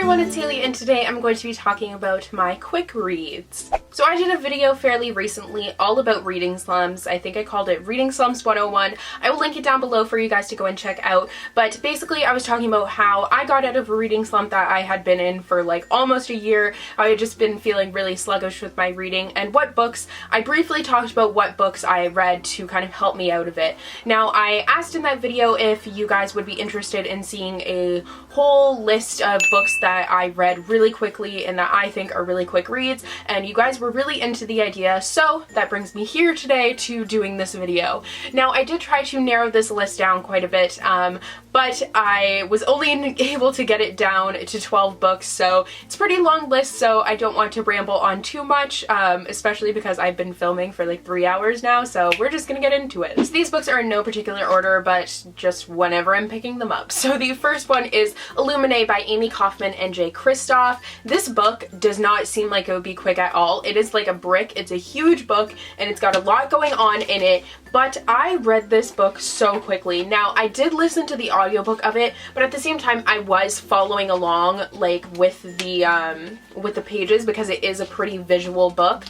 everyone, it's Haley, and today I'm going to be talking about my quick reads. So I did a video fairly recently all about reading slumps. I think I called it Reading Slumps 101. I will link it down below for you guys to go and check out. But basically I was talking about how I got out of a reading slump that I had been in for like almost a year. I had just been feeling really sluggish with my reading, and what books, I briefly talked about what books I read to kind of help me out of it. Now, I asked in that video if you guys would be interested in seeing a whole list of books that I read really quickly and that I think are really quick reads, and you guys were really into the idea, so that brings me here today to doing this video. Now, I did try to narrow this list down quite a bit, but I was only able to get it down to 12 books, so it's a pretty long list, so I don't want to ramble on too much, especially because I've been filming for like 3 hours now, so we're just gonna get into it. So these books are in no particular order, but just whenever I'm picking them up. So the first one is Illuminated by Amy Kaufman and Jay Kristoff. This book does not seem like it would be quick at all. It is like a brick. It's a huge book and it's got a lot going on in it, but I read this book so quickly. Now, I did listen to the audiobook of it, but at the same time I was following along like with the pages because it is a pretty visual book.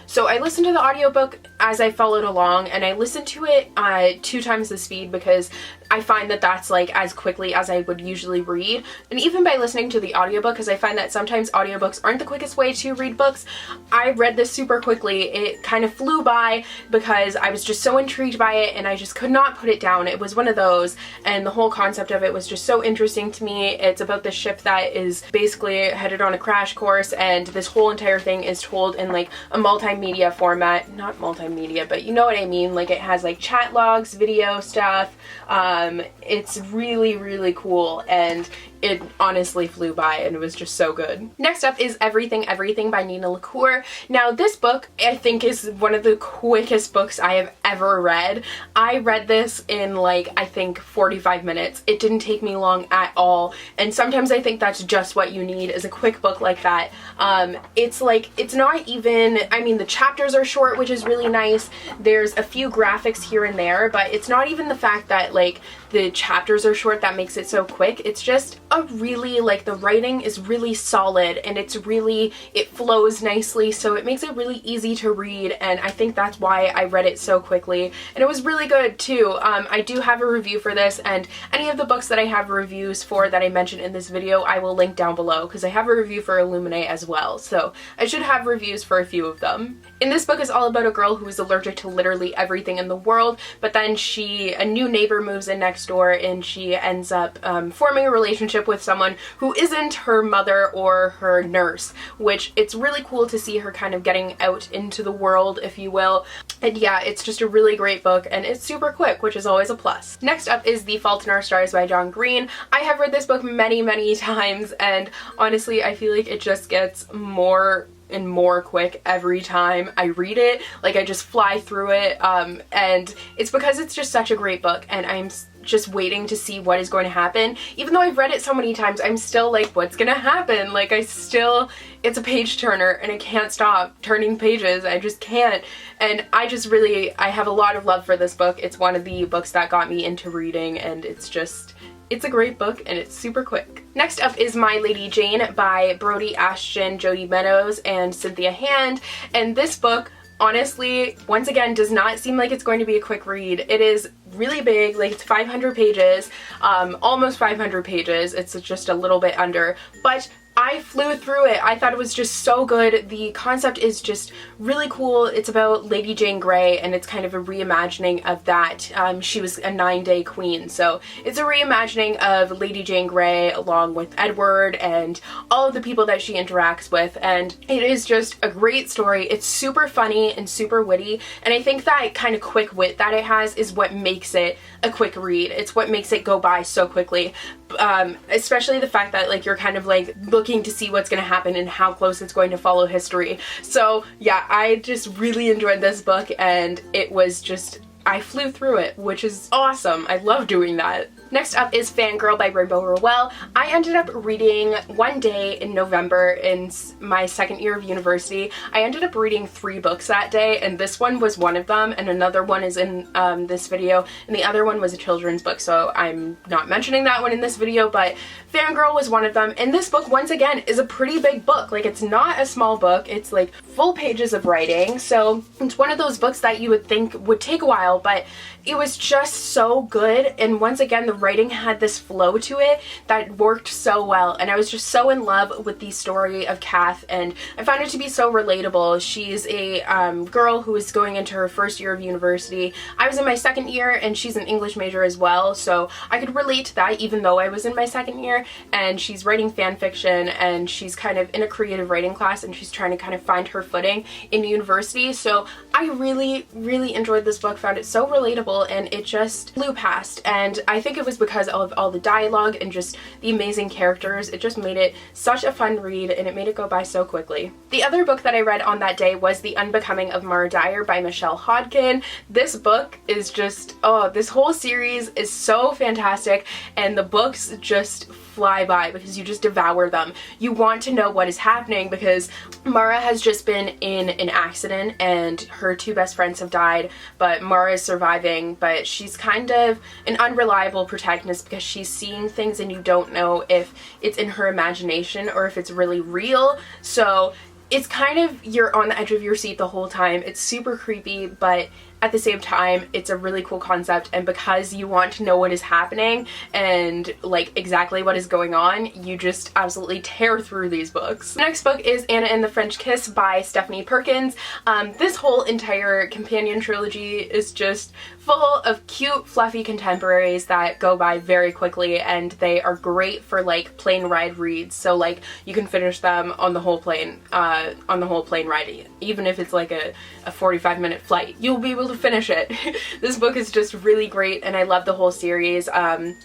So I listened to the audiobook as I followed along, and I listened to it 2 times the speed because I find that that's like as quickly as I would usually read. And even by listening to the audiobook, because I find that sometimes audiobooks aren't the quickest way to read books, I read this super quickly. It kind of flew by because I was just so intrigued by it and I just could not put it down. It was one of those, and the whole concept of it was just so interesting to me. It's about this ship that is basically headed on a crash course, and this whole entire thing is told in like a multimedia format. Not multimedia, but you know what I mean. Like, it has like chat logs, video stuff. It's really, really cool, and it honestly flew by and it was just so good. Next up is Everything Everything by Nina LaCour. Now, this book I think is one of the quickest books I have ever read. I read this in like, I think 45 minutes. It didn't take me long at all, and sometimes I think that's just what you need, is a quick book like that. It's like, it's not even, I mean, the chapters are short, which is really nice. There's a few graphics here and there, but it's not even the fact that like the chapters are short that makes it so quick. It's just a really, like, the writing is really solid, and it's really, it flows nicely, so it makes it really easy to read, and I think that's why I read it so quickly. And it was really good too. I do have a review for this, and any of the books that I have reviews for that I mentioned in this video I will link down below, because I have a review for Illuminate as well, so I should have reviews for a few of them. In this book is all about a girl who is allergic to literally everything in the world, but then a new neighbor moves in next door, and she ends up forming a relationship with someone who isn't her mother or her nurse, which it's really cool to see her kind of getting out into the world, if you will. And yeah, it's just a really great book, and it's super quick, which is always a plus. Next up is The Fault in Our Stars by John Green. I have read this book many, many times, and honestly I feel like it just gets more and more quick every time I read it. Like, I just fly through it, and it's because it's just such a great book, and I'm just waiting to see what is going to happen. Even though I've read it so many times, I'm still like, what's gonna happen? Like, it's a page turner, and I can't stop turning pages. I just can't. And I have a lot of love for this book. It's one of the books that got me into reading, and it's a great book, and it's super quick. Next up is My Lady Jane by Brody Ashton, Jody Meadows, and Cynthia Hand. And this book, honestly, once again, does not seem like it's going to be a quick read. It is really big, like it's 500 pages, almost 500 pages. It's just a little bit under, but I flew through it. I thought it was just so good. The concept is just really cool. It's about Lady Jane Grey, and it's kind of a reimagining of that. She was a 9-day queen, so it's a reimagining of Lady Jane Grey along with Edward and all of the people that she interacts with, and it is just a great story. It's super funny and super witty, and I think that kind of quick wit that it has is what makes it a quick read. It's what makes it go by so quickly. Especially the fact that like you're kind of like looking to see what's going to happen and how close it's going to follow history. So yeah, I just really enjoyed this book, and it was just, I flew through it, which is awesome. I love doing that. Next up is Fangirl by Rainbow Rowell. I ended up reading one day in November in my second year of university. I ended up reading 3 books that day, and this one was one of them, and another one is in this video, and the other one was a children's book, so I'm not mentioning that one in this video, but Fangirl was one of them. And this book, once again, is a pretty big book. Like, it's not a small book, it's like full pages of writing, so it's one of those books that you would think would take a while, but it was just so good. And once again, the writing had this flow to it that worked so well, and I was just so in love with the story of Kath, and I found it to be so relatable. She's a girl who is going into her first year of university. I was in my second year, and she's an English major as well, so I could relate to that even though I was in my second year. And she's writing fan fiction, and she's kind of in a creative writing class, and she's trying to kind of find her footing in university. So I really enjoyed this book, found it so relatable, and it just flew past. And I think it was because of all the dialogue and just the amazing characters. It just made it such a fun read, and it made it go by so quickly. The other book that I read on that day was The Unbecoming of Mara Dyer by Michelle Hodkin. This book is just, oh, this whole series is so fantastic, and the books just fly by because you just devour them. You want to know what is happening because Mara has just been in an accident and her 2 best friends have died, but Mara is surviving, but she's kind of an unreliable protagonist because she's seeing things and you don't know if it's in her imagination or if it's really real. So it's kind of, you're on the edge of your seat the whole time. It's super creepy, but at the same time, it's a really cool concept, and because you want to know what is happening and like exactly what is going on, you just absolutely tear through these books. The next book is Anna and the French Kiss by Stephanie Perkins. This whole entire companion trilogy is just full of cute, fluffy contemporaries that go by very quickly, and they are great for like plane ride reads. So like you can finish them on the whole plane ride, even if it's like a 45-minute flight. You'll be able to finish it. This book is just really great, and I love the whole series.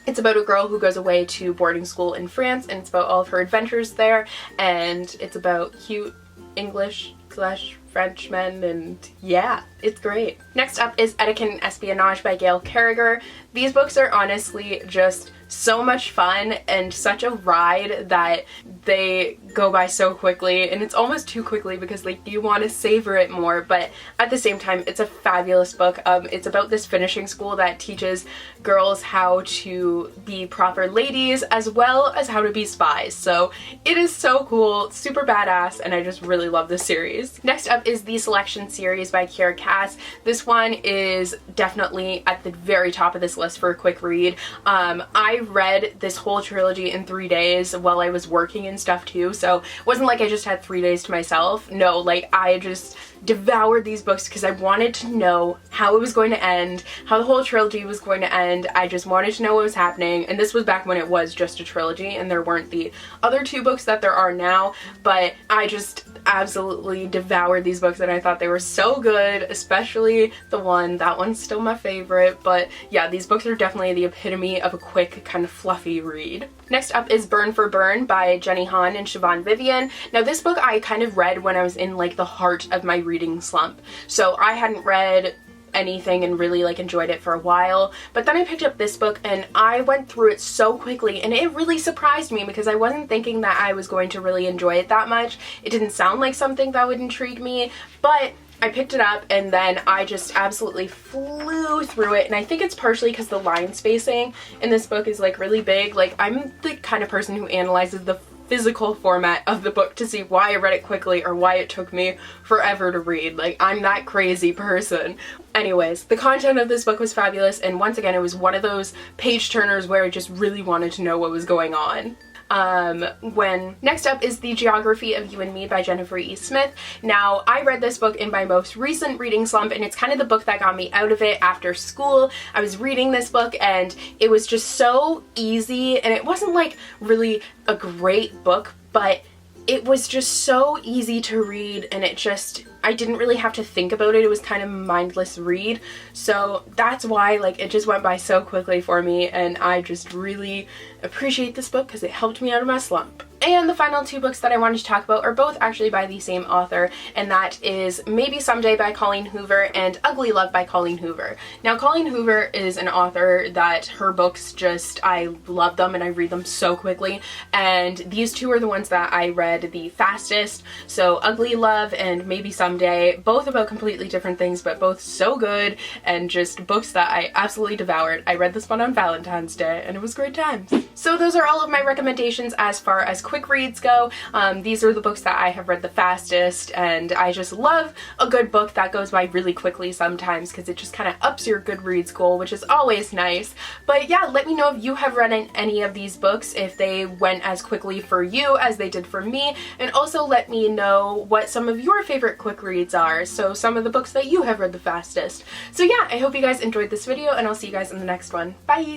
It's about a girl who goes away to boarding school in France, and it's about all of her adventures there, and it's about cute English/Frenchmen, and yeah, it's great. Next up is Etiquette and Espionage by Gail Carriger. These books are honestly just so much fun and such a ride that they go by so quickly, and it's almost too quickly because like you want to savor it more, but at the same time it's a fabulous book. It's about this finishing school that teaches girls how to be proper ladies as well as how to be spies, so it is so cool, super badass, and I just really love this series. Next up is The Selection series by Kiera Cass. This one is definitely at the very top of this list for a quick read. I read this whole trilogy in 3 days while I was working and stuff too, so it wasn't like I just had 3 days to myself. No, like I just devoured these books because I wanted to know how it was going to end, how the whole trilogy was going to end. I just wanted to know what was happening, and this was back when it was just a trilogy and there weren't the other 2 books that there are now, but I just absolutely devoured these books and I thought they were so good, especially that one's still my favorite. But yeah, these books are definitely the epitome of a quick kind of fluffy read. Next up is Burn for Burn by Jenny Han and Siobhan Vivian. Now this book I kind of read when I was in like the heart of my reading slump, so I hadn't read anything and really like enjoyed it for a while, but then I picked up this book and I went through it so quickly, and it really surprised me because I wasn't thinking that I was going to really enjoy it that much. It didn't sound like something that would intrigue me, but I picked it up and then I just absolutely flew through it, and I think it's partially because the line spacing in this book is like really big. Like I'm the kind of person who analyzes the physical format of the book to see why I read it quickly or why it took me forever to read. Like I'm that crazy person. Anyways, the content of this book was fabulous, and once again it was one of those page turners where I just really wanted to know what was going on. Next up is The Geography of You and Me by Jennifer E. Smith. Now, I read this book in my most recent reading slump, and it's kind of the book that got me out of it after school. I was reading this book and it was just so easy, and it wasn't like really a great book, but it was just so easy to read, and I didn't really have to think about it. It was kind of a mindless read, so that's why like it just went by so quickly for me, and I just really appreciate this book because it helped me out of my slump. And the final two books that I wanted to talk about are both actually by the same author, and that is Maybe Someday by Colleen Hoover and Ugly Love by Colleen Hoover. Now, Colleen Hoover is an author that her books I love them and I read them so quickly, and these two are the ones that I read the fastest. So Ugly Love and Maybe Someday, both about completely different things, but both so good and just books that I absolutely devoured. I read this one on Valentine's Day and it was great times. So those are all of my recommendations as far as quick reads go. These are the books that I have read the fastest, and I just love a good book that goes by really quickly sometimes because it just kind of ups your Goodreads goal, which is always nice. But yeah, let me know if you have read any of these books, if they went as quickly for you as they did for me, and also let me know what some of your favorite quick reads are, so some of the books that you have read the fastest. So yeah, I hope you guys enjoyed this video, and I'll see you guys in the next one. Bye!